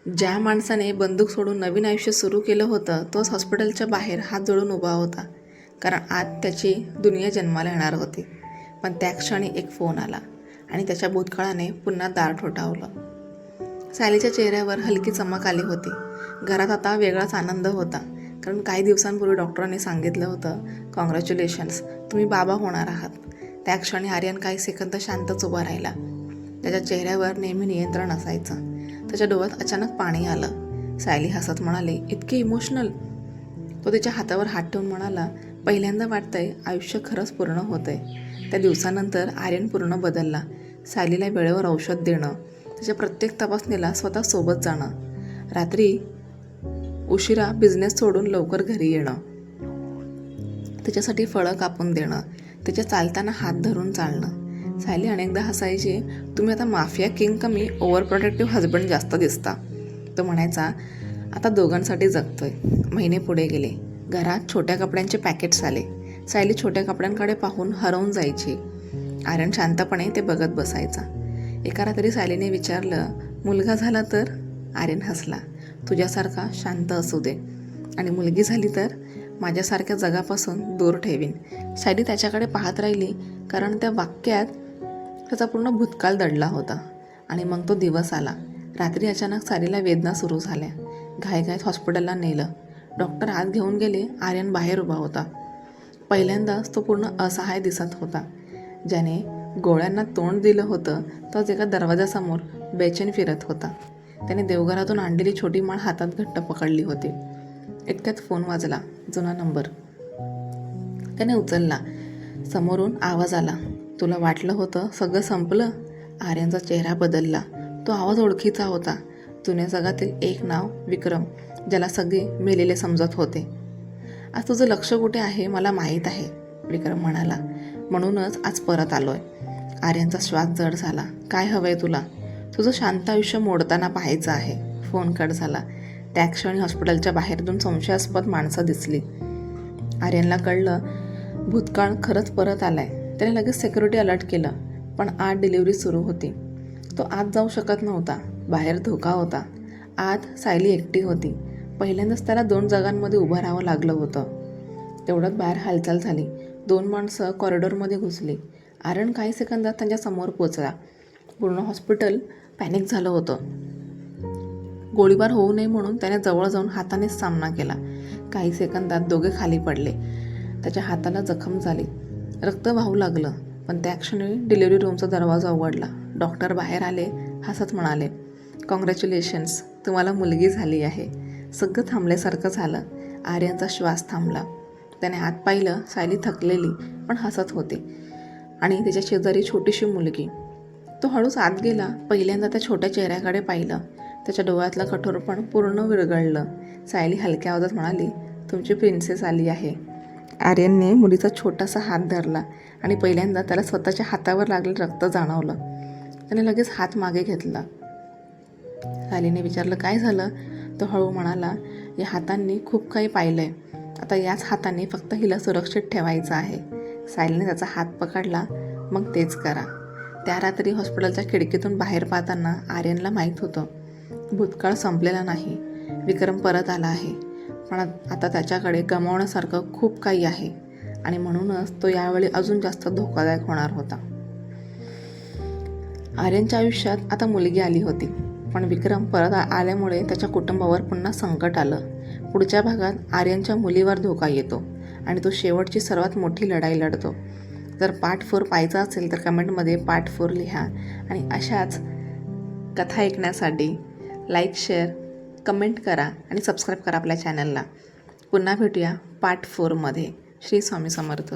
ज्या माणसाने बंदूक सोडून नवीन आयुष्य सुरू केलं होतं तोच हॉस्पिटलच्या बाहेर हात जोडून उभा होता, कारण आज त्याची दुनिया जन्माला येणार होती. पण त्या क्षणी एक फोन आला आणि त्याच्या भूतकाळाने पुन्हा दार ठोठावलं. सायलीच्या चेहऱ्यावर हलकी चमक आली होती. घरात आता वेगळाच आनंद होता, कारण काही दिवसांपूर्वी डॉक्टरांनी सांगितलं होतं, कॉंग्रॅच्युलेशन्स, तुम्ही बाबा होणार आहात. त्या क्षणी आर्यन काही सेकंद शांतच उभा राहिला. त्याच्या चेहऱ्यावर नेहमी नियंत्रण असायचं. त्याच्या डोळ्यात अचानक पाणी आलं. सायली हसत म्हणाले, इतके इमोशनल? तो तिच्या हातावर हात ठेवून म्हणाला, पहिल्यांदा वाटतंय आयुष्य खरंच पूर्ण होतंय. त्या दिवसानंतर आर्यन पूर्ण बदलला. सायलीला वेळेवर औषध देणं, त्याच्या प्रत्येक तपासणीला स्वतः सोबत जाणं, रात्री उशिरा बिझनेस सोडून लवकर घरी येणं, तिच्यासाठी फळं कापून देणं, तिच्या चालताना हात धरून चालणं. सायली अनेकदा हसायची, तुम्ही आता माफिया किंग कमी ओव्हर प्रोटेक्टिव्ह हजबंड जास्त दिसता. तो म्हणायचा, आता दोघांसाठी जगतोय. महिने पुढे गेले. घरात छोट्या कपड्यांचे पॅकेट्स आले. सायली छोट्या कपड्यांकडे पाहून हरवून जायची. आर्यन शांतपणे ते बघत बसायचा. एका रात्री सायलीने विचारलं, मुलगा झाला तर? आर्यन हसला, तुझ्यासारखा शांत असू दे, आणि मुलगी झाली तर माझ्यासारख्या जगापासून दूर ठेवीन. सायली त्याच्याकडे पाहत राहिली, कारण त्या वाक्यात त्याचा पूर्ण भूतकाळ दडला होता. आणि मग तो दिवस आला. रात्री अचानक सायलीला वेदना सुरू झाल्या. घाईघाईत हॉस्पिटलला नेलं. डॉक्टर आत घेऊन गेले. आर्यन बाहेर उभा होता. पहिल्यांदाच तो पूर्ण असहाय दिसत होता. ज्याने गोळ्यांना तोंड दिलं होतं तोच एका दरवाजासमोर बेचैन फिरत होता. त्याने देवघरातून आणलेली छोटी माळ हातात घट्ट पकडली होती. इतक्यात फोन वाजला. जुना नंबर. त्याने उचलला. समोरून आवाज आला, तुला वाटलं होतं सगळं संपलं? आर्यनचा चेहरा बदलला. तो आवाज ओळखीचा होता. जुन्या जगातील एक नाव, विक्रम, ज्याला सगळे मेलेले समजत होते. आज तुझं लक्ष कुठे आहे मला माहीत आहे, विक्रम म्हणाला. म्हणूनच आज परत आलोय. आर्यनचा श्वास जड झाला. काय हवंय तुला? तुझं शांत आयुष्य मोडताना पाहायचं आहे. फोन कट झाला. त्या क्षणी हॉस्पिटलच्या बाहेर 2 संशयास्पद माणसं दिसली. आर्यनला कळलं, भूतकाळ खरंच परत आलाय. त्याने लगेच सिक्युरिटी अलर्ट केलं. पण आत डिलिव्हरी सुरू होती. तो आत जाऊ शकत नव्हता. बाहेर धोका होता. आत सायली एकटी होती. पहिल्यांदाच त्याला 2 जागांमध्ये उभं राहावं लागलं होतं. तेवढ्यात बाहेर हालचाल झाली. 2 माणसं कॉरिडॉरमध्ये घुसली. आर्यन काही सेकंदात त्यांच्या समोर पोचला. पूर्ण हॉस्पिटल पॅनिक झालं होतं. गोळीबार होऊ नये म्हणून त्याने जवळ जाऊन हातानेच सामना केला. काही सेकंदात दोघे खाली पडले. त्याच्या हाताला जखम झाली. रक्त वाहू लागलं. पण त्या क्षणी डिलिव्हरी रूमचा दरवाजा उघडला. डॉक्टर बाहेर आले. हसत म्हणाले, कॉंग्रॅच्युलेशन्स, तुम्हाला मुलगी झाली आहे. सगळं थांबल्यासारखं झालं. आर्यनचा श्वास थांबला. त्याने आत पाहिलं. सायली थकलेली पण हसत होती, आणि त्याच्या शेजारी छोटीशी मुलगी. तो हळूच आत गेला. पहिल्यांदा त्या छोट्या चेहऱ्याकडे पाहिलं. त्याच्या डोळ्यातलं कठोरपण पूर्ण विरघळलं. सायली हलक्या आवाजात म्हणाली, तुमची प्रिन्सेस आली आहे. आर्यनने मुलीचा छोटासा हात धरला, आणि पहिल्यांदा त्याला स्वतःच्या हातावर लागलेलं रक्त जाणवलं. त्याने लगेच हात मागे घेतला. सायलीने विचारलं, काय झालं? तो हळू म्हणाला, या हातांनी खूप काही पाहिलंय. आता याच हाताने फक्त हिला सुरक्षित ठेवायचं आहे. सायलीने त्याचा हात पकडला. मग तेच करा. त्या रात्री हॉस्पिटलच्या खिडकीतून बाहेर पाहताना आर्यनला माहीत होतं, भूतकाळ संपलेला नाही. विक्रम परत आला आहे. पण आता त्याच्याकडे गमावण्यासारखं खूप काही आहे, आणि म्हणूनच तो यावेळी अजून जास्त धोकादायक होणार होता. आर्यनच्या आयुष्यात आता मुलगी आली होती. पण विक्रम परत आल्यामुळे त्याच्या कुटुंबावर पुन्हा संकट आलं. पुढच्या भागात आर्यनच्या मुलीवर धोका येतो, आणि तो शेवटची सर्वात मोठी लढाई लढतो. जर पार्ट 4 पाहायचा असेल तर कमेंटमध्ये पार्ट 4 लिहा. आणि अशाच कथा ऐकण्यासाठी लाईक, शेअर, कमेंट करा आणि सबस्क्राईब करा आपल्या चॅनलला. पुन्हा भेटूया पार्ट 4 मध्ये. श्री स्वामी समर्थ.